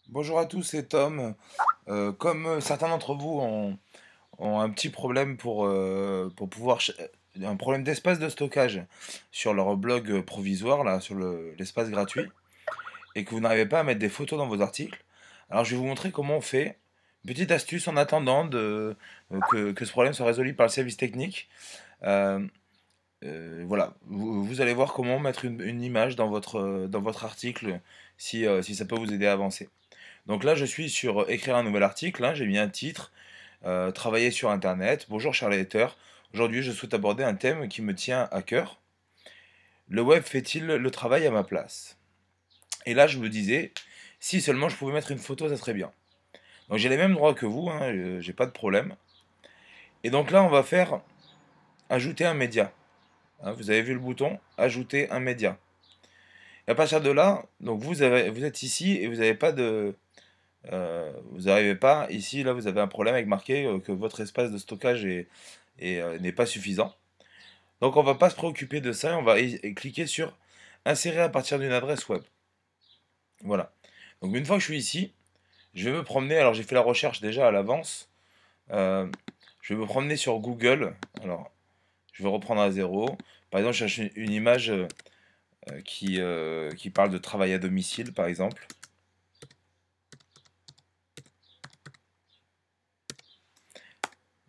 Bonjour à tous, c'est Tom. Comme certains d'entre vous ont un petit problème pour pouvoir... un problème d'espace de stockage sur leur blog provisoire, là, sur l'espace gratuit, et que vous n'arrivez pas à mettre des photos dans vos articles, alors je vais vous montrer comment on fait. Une petite astuce en attendant que ce problème soit résolu par le service technique. Euh, voilà, vous allez voir comment mettre une image dans votre article si ça peut vous aider à avancer. Donc là, je suis sur écrire un nouvel article, hein, j'ai mis un titre, travailler sur Internet. Bonjour cher lecteur, aujourd'hui je souhaite aborder un thème qui me tient à cœur. Le web fait-il le travail à ma place? Et là, je me disais, si seulement je pouvais mettre une photo, ça serait bien. Donc j'ai les mêmes droits que vous, hein, j'ai pas de problème. Et donc là, on va faire ajouter un média. Hein, vous avez vu le bouton, ajouter un média. Et à partir de là, donc vous êtes ici et vous n'avez pas de, vous n'arrivez pas, ici, là, vous avez un problème avec marqué que votre espace de stockage n'est pas suffisant. Donc on va pas se préoccuper de ça, on va cliquer sur insérer à partir d'une adresse web. Voilà. Donc une fois que je suis ici, je vais me promener, alors j'ai fait la recherche déjà à l'avance, Euh, je vais me promener sur Google, alors je vais reprendre à zéro. Par exemple, je cherche une image qui parle de travail à domicile, par exemple.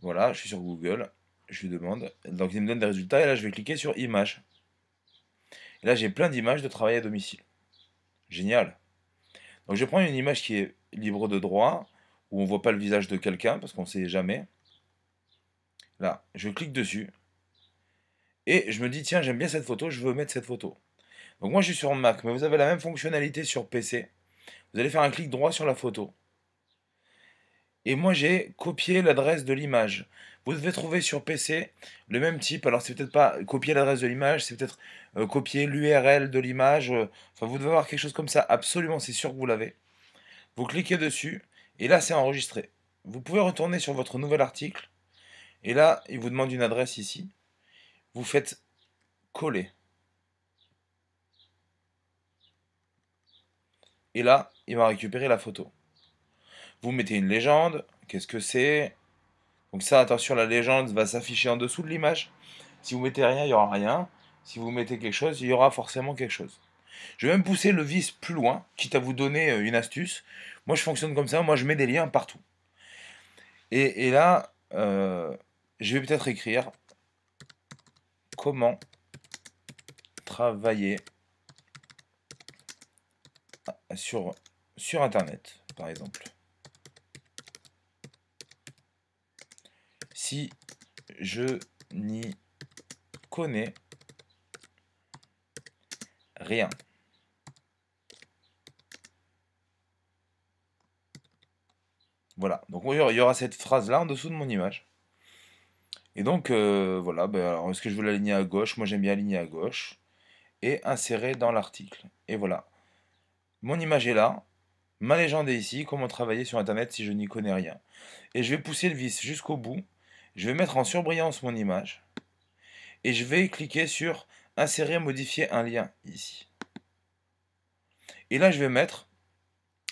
Voilà, je suis sur Google, je lui demande, donc il me donne des résultats, et là je vais cliquer sur Images. Et là, j'ai plein d'images de travail à domicile. Génial. Donc, je prends une image qui est libre de droit, où on voit pas le visage de quelqu'un, parce qu'on ne sait jamais. Là, je clique dessus, et je me dis, tiens, j'aime bien cette photo, je veux mettre cette photo. Donc, moi, je suis sur Mac, mais vous avez la même fonctionnalité sur PC. Vous allez faire un clic droit sur la photo. Et moi, j'ai copié l'adresse de l'image. Vous devez trouver sur PC le même type. Alors, c'est peut-être pas copier l'adresse de l'image, c'est peut-être copier l'URL de l'image. Enfin, vous devez avoir quelque chose comme ça. Absolument, c'est sûr que vous l'avez. Vous cliquez dessus, et là c'est enregistré. Vous pouvez retourner sur votre nouvel article, et là il vous demande une adresse ici. Vous faites coller. Et là, il va récupérer la photo. Vous mettez une légende, qu'est-ce que c'est? Donc ça, attention, la légende va s'afficher en dessous de l'image. Si vous mettez rien, il n'y aura rien. Si vous mettez quelque chose, il y aura forcément quelque chose. Je vais même pousser le vice plus loin, quitte à vous donner une astuce. Moi, je fonctionne comme ça, moi, je mets des liens partout. Et là, je vais peut-être écrire comment travailler sur, sur Internet, par exemple. Si je n'y connais rien. Voilà, donc il y aura cette phrase-là en dessous de mon image. Et donc, voilà, ben, alors, est-ce que je veux l'aligner à gauche? Moi, j'aime bien aligner à gauche. Et insérer dans l'article. Et voilà, mon image est là. Ma légende est ici. Comment travailler sur Internet si je n'y connais rien? Et je vais pousser le vis jusqu'au bout. Je vais mettre en surbrillance mon image. Et je vais cliquer sur insérer, modifier un lien ici. Et là, je vais mettre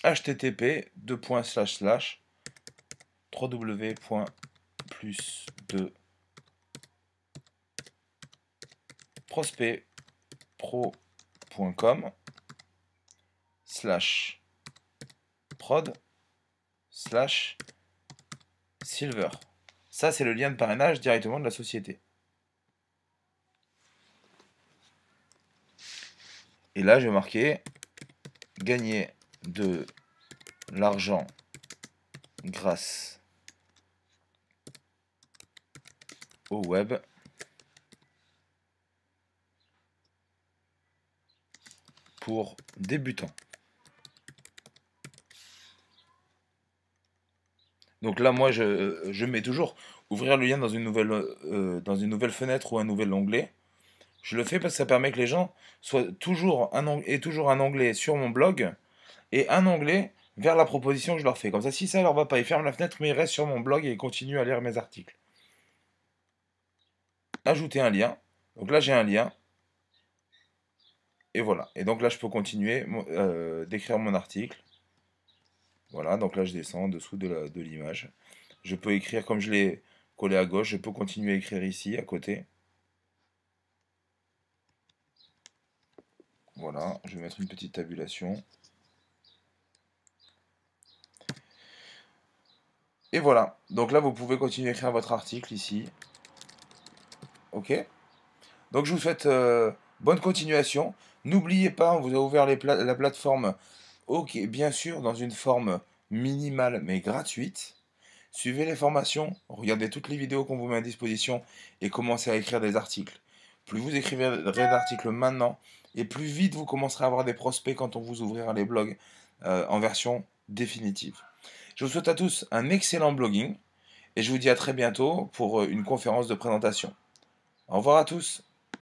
http www.plus2 prospectpro.com slash prod slash silver. Ça, c'est le lien de parrainage directement de la société. Et là, je vais marquer gagner de l'argent grâce au web pour débutants. Donc là, moi, je mets toujours ouvrir le lien dans une nouvelle fenêtre ou un nouvel onglet. Je le fais parce que ça permet que les gens aient toujours un onglet sur mon blog et un onglet vers la proposition que je leur fais. Comme ça, si ça leur va pas, ils ferment la fenêtre, mais ils restent sur mon blog et ils continuent à lire mes articles. Ajouter un lien. Donc là, j'ai un lien. Et voilà. Et donc là, je peux continuer d'écrire mon article. Voilà, donc là je descends en dessous de l'image. Je peux écrire comme je l'ai collé à gauche, je peux continuer à écrire ici, à côté. Voilà, je vais mettre une petite tabulation. Et voilà, donc là vous pouvez continuer à écrire votre article ici. Ok? Donc je vous souhaite bonne continuation. N'oubliez pas, on vous a ouvert la plateforme, ok, bien sûr, dans une forme minimale mais gratuite. Suivez les formations, regardez toutes les vidéos qu'on vous met à disposition et commencez à écrire des articles. Plus vous écrivez d'articles maintenant, et plus vite vous commencerez à avoir des prospects quand on vous ouvrira les blogs en version définitive. Je vous souhaite à tous un excellent blogging et je vous dis à très bientôt pour une conférence de présentation. Au revoir à tous.